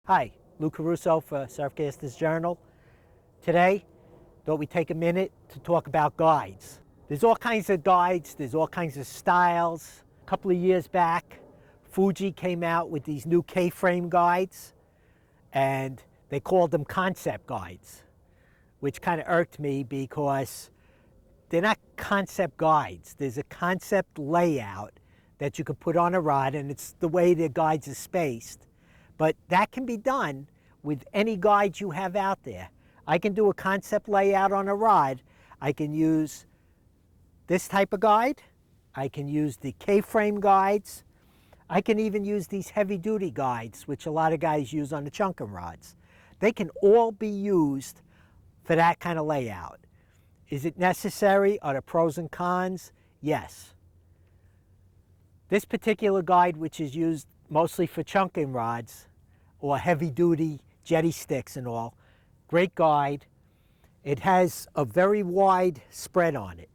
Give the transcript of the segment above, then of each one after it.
Hi, Lou Caruso for Surfcasters Journal. Today, thought we'd take a minute to talk about guides. There's all kinds of guides, there's all kinds of styles. A couple of years back, Fuji came out with these new K-frame guides, and they called them concept guides, which kind of irked me because they're not concept guides. There's a concept layout that you can put on a rod, and it's the way the guides are spaced. But that can be done with any guide you have out there. I can do a concept layout on a rod. I can use this type of guide. I can use the K-frame guides. I can even use these heavy-duty guides, which a lot of guys use on the chunking rods. They can all be used for that kind of layout. Is it necessary? Are there pros and cons? Yes. This particular guide, which is used mostly for chunking rods or heavy-duty jetty sticks and all, great guide. It has a very wide spread on it.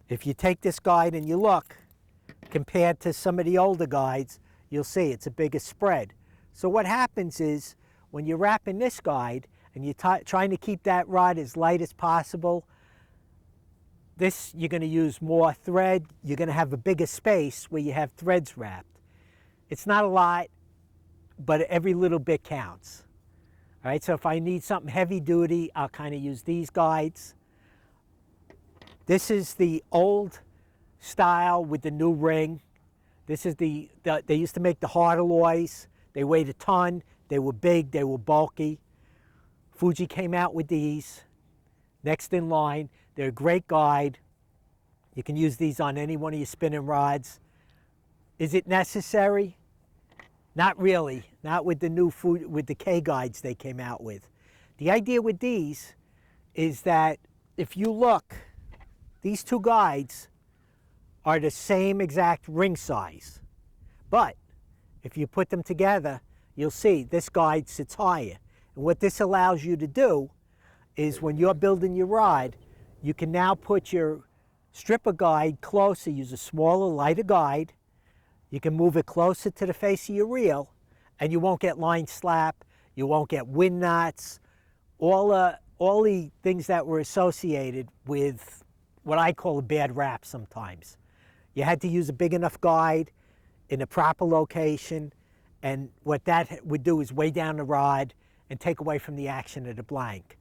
If you take this guide and you look, compared to some of the older guides, you'll see it's a bigger spread. So what happens is, when you're wrapping this guide and you're trying to keep that rod as light as possible, you're going to use more thread. You're going to have a bigger space where you have threads wrapped. It's not a lot, but every little bit counts. All right, so if I need something heavy duty, I'll kind of use these guides. This is the old style with the new ring. This is they used to make the hard alloys. They weighed a ton. They were big, they were bulky. Fuji came out with these, next in line. They're a great guide. You can use these on any one of your spinning rods. Is it necessary? Not really, not with the K guides they came out with. The idea with these is that if you look, these two guides are the same exact ring size. But if you put them together, you'll see this guide sits higher. And what this allows you to do is when you're building your rod, you can now put your stripper guide closer, use a smaller, lighter guide. You can move it closer to the face of your reel, and you won't get line slap, you won't get wind knots, all the things that were associated with what I call a bad rap sometimes. You had to use a big enough guide in a proper location, and what that would do is weigh down the rod and take away from the action of the blank.